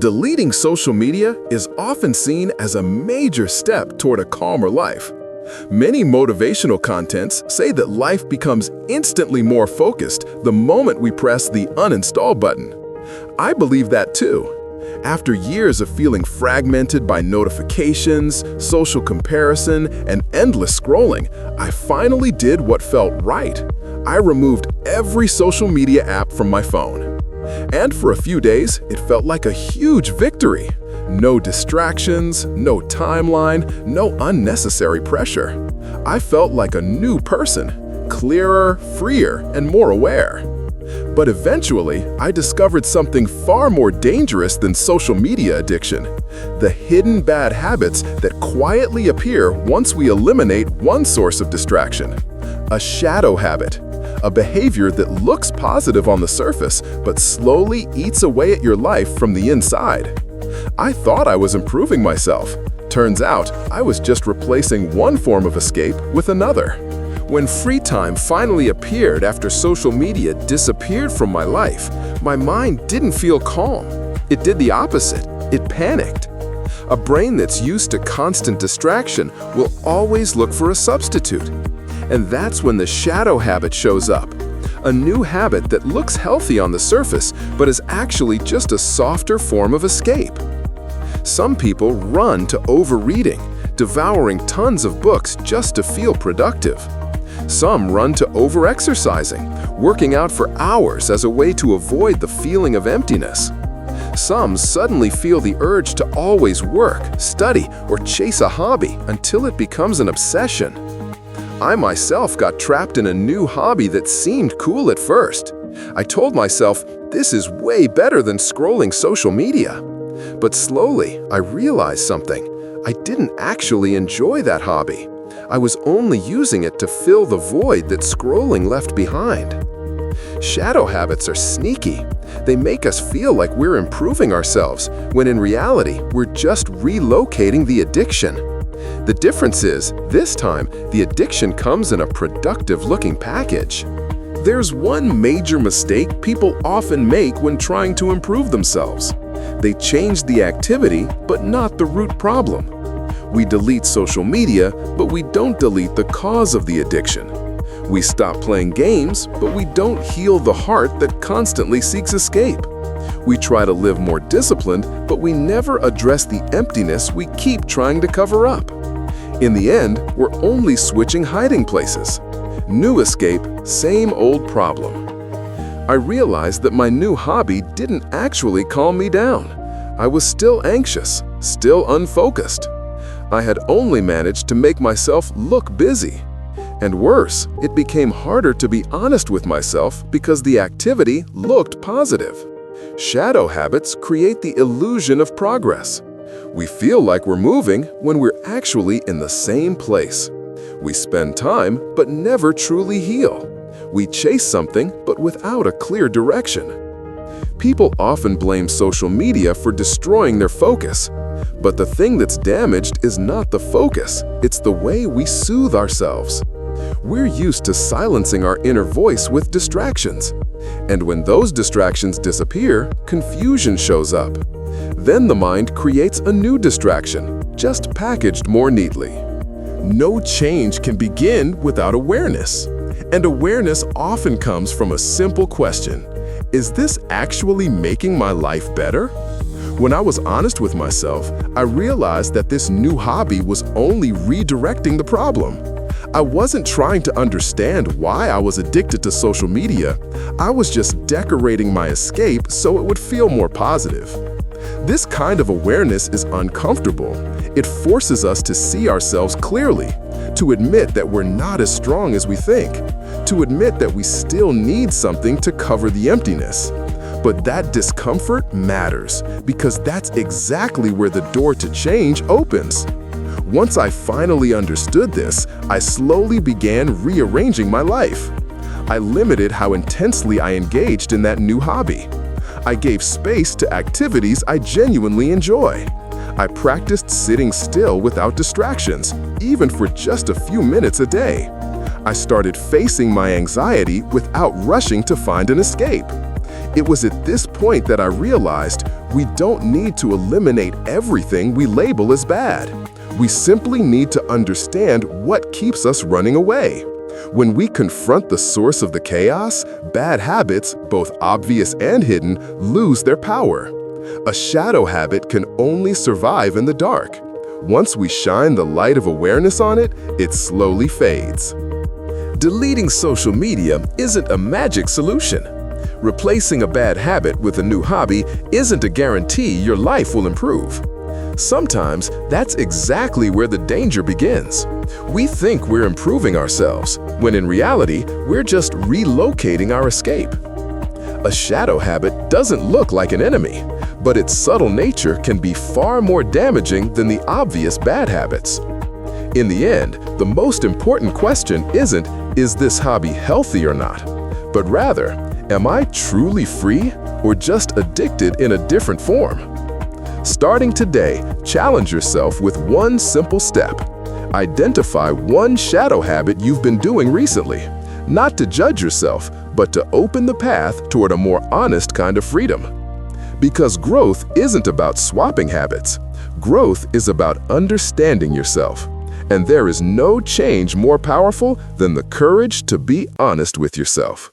Deleting social media is often seen as a major step toward a calmer life. Many motivational contents say that life becomes instantly more focused the moment we press the uninstall button. I believe that too. After years of feeling fragmented by notifications, social comparison, and endless scrolling, I finally did what felt right. I removed every social media app from my phone. And for a few days, it felt like a huge victory. No distractions, no timeline, no unnecessary pressure. I felt like a new person, clearer, freer, and more aware. But eventually, I discovered something far more dangerous than social media addiction: the hidden bad habits that quietly appear once we eliminate one source of distraction. A shadow habit, a behavior that looks positive on the surface but slowly eats away at your life from the inside. I thought I was improving myself. Turns out, I was just replacing one form of escape with another. When free time finally appeared after social media disappeared from my life, my mind didn't feel calm. It did the opposite. It panicked. A brain that's used to constant distraction will always look for a substitute. And that's when the shadow habit shows up. A new habit that looks healthy on the surface, but is actually just a softer form of escape. Some people run to overreading, devouring tons of books just to feel productive. Some run to overexercising, working out for hours as a way to avoid the feeling of emptiness. Some suddenly feel the urge to always work, study, or chase a hobby until it becomes an obsession. I myself got trapped in a new hobby that seemed cool at first. I told myself, this is way better than scrolling social media. But slowly, I realized something. I didn't actually enjoy that hobby. I was only using it to fill the void that scrolling left behind. Shadow habits are sneaky. They make us feel like we're improving ourselves, when in reality, we're just relocating the addiction. The difference is, this time, the addiction comes in a productive-looking package. There's one major mistake people often make when trying to improve themselves. They change the activity, but not the root problem. We delete social media, but we don't delete the cause of the addiction. We stop playing games, but we don't heal the heart that constantly seeks escape. We try to live more disciplined, but we never address the emptiness we keep trying to cover up. In the end, we're only switching hiding places. New escape, same old problem. I realized that my new hobby didn't actually calm me down. I was still anxious, still unfocused. I had only managed to make myself look busy. And worse, it became harder to be honest with myself because the activity looked positive. Shadow habits create the illusion of progress. We feel like we're moving when we're actually in the same place. We spend time but never truly heal. We chase something but without a clear direction. People often blame social media for destroying their focus. But the thing that's damaged is not the focus, it's the way we soothe ourselves. We're used to silencing our inner voice with distractions. And when those distractions disappear, confusion shows up. Then the mind creates a new distraction, just packaged more neatly. No change can begin without awareness. And awareness often comes from a simple question: is this actually making my life better? When I was honest with myself, I realized that this new hobby was only redirecting the problem. I wasn't trying to understand why I was addicted to social media. I was just decorating my escape so it would feel more positive. This kind of awareness is uncomfortable. It forces us to see ourselves clearly, to admit that we're not as strong as we think, to admit that we still need something to cover the emptiness. But that discomfort matters, because that's exactly where the door to change opens. Once I finally understood this, I slowly began rearranging my life. I limited how intensely I engaged in that new hobby. I gave space to activities I genuinely enjoy. I practiced sitting still without distractions, even for just a few minutes a day. I started facing my anxiety without rushing to find an escape. It was at this point that I realized We don't need to eliminate everything we label as bad. We simply need to understand what keeps us running away. When we confront the source of the chaos, bad habits, both obvious and hidden, lose their power. A shadow habit can only survive in the dark. Once we shine the light of awareness on it, it slowly fades. Deleting social media isn't a magic solution. Replacing a bad habit with a new hobby isn't a guarantee your life will improve. Sometimes that's exactly where the danger begins. We think we're improving ourselves, when in reality, we're just relocating our escape. A shadow habit doesn't look like an enemy, but its subtle nature can be far more damaging than the obvious bad habits. In the end, the most important question isn't, is this hobby healthy or not? But rather, am I truly free or just addicted in a different form? Starting today, challenge yourself with one simple step. Identify one shadow habit you've been doing recently, not to judge yourself, but to open the path toward a more honest kind of freedom. Because growth isn't about swapping habits. Growth is about understanding yourself. And there is no change more powerful than the courage to be honest with yourself.